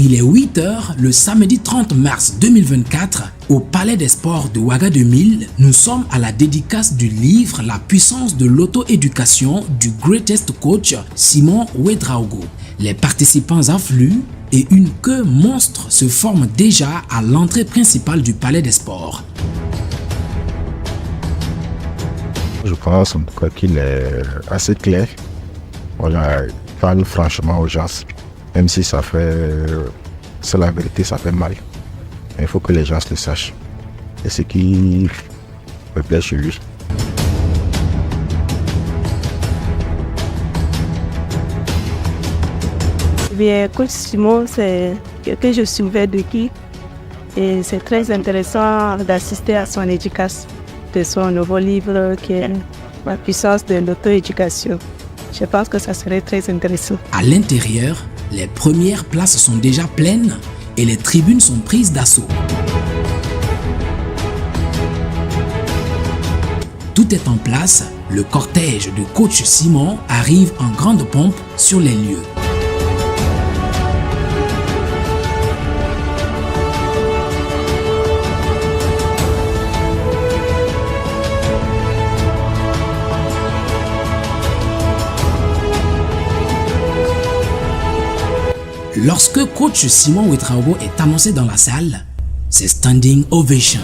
Il est 8h le samedi 30 mars 2024 au Palais des Sports de Ouaga 2000. Nous sommes à la dédicace du livre La puissance de l'auto-éducation du greatest coach Simon Ouédraogo. Les participants affluent et une queue monstre se forme déjà à l'entrée principale du Palais des Sports. Je pense en tout cas qu'il est assez clair. Voilà, il parle franchement aux gens. Même si c'est la vérité, ça fait mal. Mais il faut que les gens le sachent. Et ce qui me plaît chez lui. Bien, coach Simon, c'est quelqu'un que je suivais depuis. Et c'est très intéressant d'assister à son éducation, de son nouveau livre qui est La puissance de l'auto-éducation. Je pense que ça serait très intéressant. À l'intérieur, les premières places sont déjà pleines et les tribunes sont prises d'assaut. Tout est en place, le cortège de coach Simon arrive en grande pompe sur les lieux. Lorsque coach Simon Ouédraogo est annoncé dans la salle, c'est standing ovation.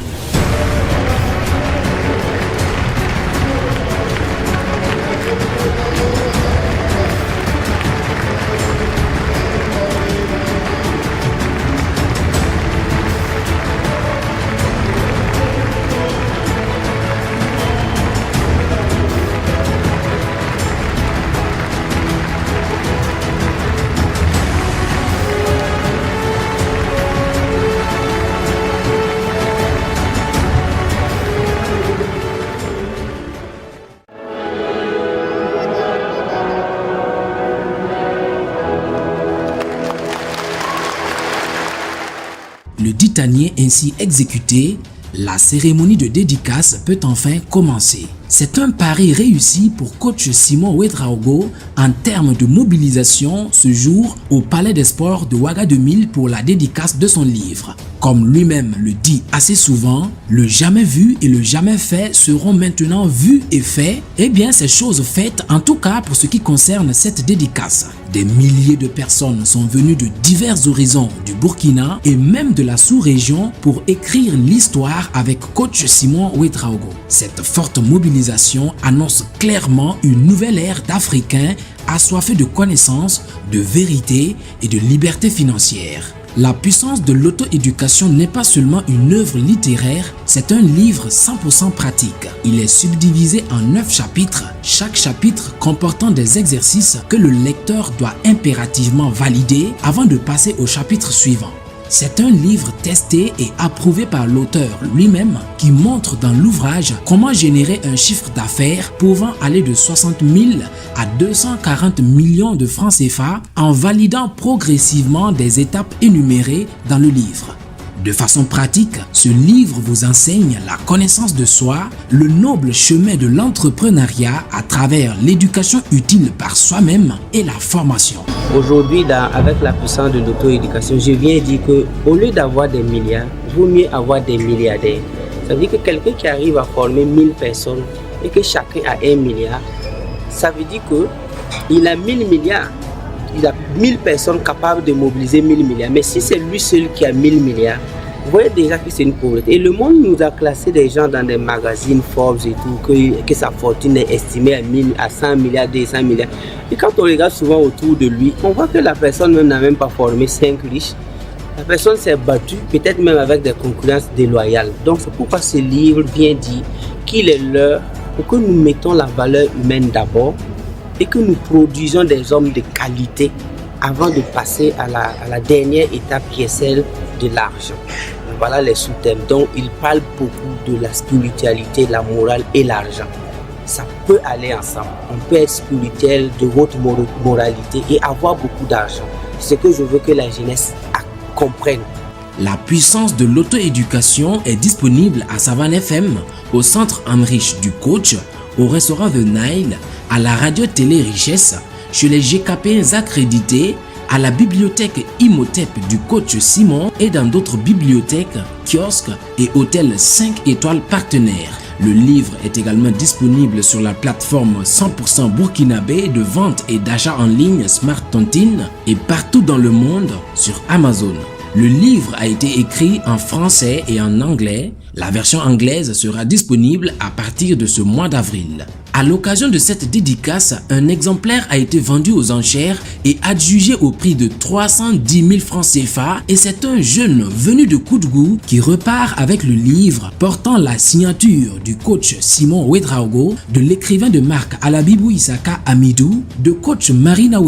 Le titanier ainsi exécuté, la cérémonie de dédicace peut enfin commencer. C'est un pari réussi pour coach Simon Ouédraogo en termes de mobilisation ce jour au Palais des Sports de Ouaga 2000 pour la dédicace de son livre. Comme lui-même le dit assez souvent, le jamais vu et le jamais fait seront maintenant vus et faits. Eh bien, c'est chose faite, en tout cas pour ce qui concerne cette dédicace. Des milliers de personnes sont venues de divers horizons du Burkina et même de la sous-région pour écrire l'histoire avec coach Simon Ouédraogo. Cette forte mobilisation annonce clairement une nouvelle ère d'Africains assoiffés de connaissances, de vérité et de liberté financière. La puissance de l'auto-éducation n'est pas seulement une œuvre littéraire, c'est un livre 100% pratique. Il est subdivisé en 9 chapitres, chaque chapitre comportant des exercices que le lecteur doit impérativement valider avant de passer au chapitre suivant. C'est un livre testé et approuvé par l'auteur lui-même qui montre dans l'ouvrage comment générer un chiffre d'affaires pouvant aller de 60 000 à 240 millions de francs CFA en validant progressivement des étapes énumérées dans le livre. De façon pratique, ce livre vous enseigne la connaissance de soi, le noble chemin de l'entrepreneuriat à travers l'éducation utile par soi-même et la formation. Aujourd'hui, avec la puissance de l'auto-éducation, je viens dire qu'au lieu d'avoir des milliards, il vaut mieux avoir des milliardaires. Ça veut dire que quelqu'un qui arrive à former 1000 personnes et que chacun a 1 milliard, ça veut dire qu'il a 1000 milliards. Il a 1000 personnes capables de mobiliser 1000 milliards. Mais si c'est lui seul qui a 1000 milliards, vous voyez déjà que c'est une pauvreté. Et le monde nous a classé des gens dans des magazines Forbes et tout, que sa fortune est estimée à 100 milliards, 200 milliards. Et quand on regarde souvent autour de lui, on voit que la personne même n'a même pas formé 5 riches. La personne s'est battue, peut-être même avec des concurrences déloyales. Donc c'est pourquoi ce livre vient dire qu'il est l'heure pour que nous mettons la valeur humaine d'abord et que nous produisons des hommes de qualité avant de passer à la dernière étape qui est celle de l'argent. Voilà les sous-thèmes. Donc il parle beaucoup de la spiritualité, la morale et l'argent. Ça peut aller ensemble. On peut être spirituel de haute moralité et avoir beaucoup d'argent. C'est ce que je veux que la jeunesse comprenne. La puissance de l'auto-éducation est disponible à Savane FM, au centre Amrich du coach, au restaurant The Nile, à la radio télé Richesse, chez les GKP accrédités, à la bibliothèque Imhotep du coach Simon et dans d'autres bibliothèques, kiosques et hôtels 5 étoiles partenaires. Le livre est également disponible sur la plateforme 100% burkinabé de vente et d'achat en ligne Smart Tontine et partout dans le monde sur Amazon. Le livre a été écrit en français et en anglais. La version anglaise sera disponible à partir de ce mois d'avril. À l'occasion de cette dédicace, un exemplaire a été vendu aux enchères et adjugé au prix de 310 000 francs CFA et c'est un jeune venu de Koudgou qui repart avec le livre portant la signature du coach Simon Ouedraogo, de l'écrivain de marque Alabibou Isaka Amidou, de coach Marina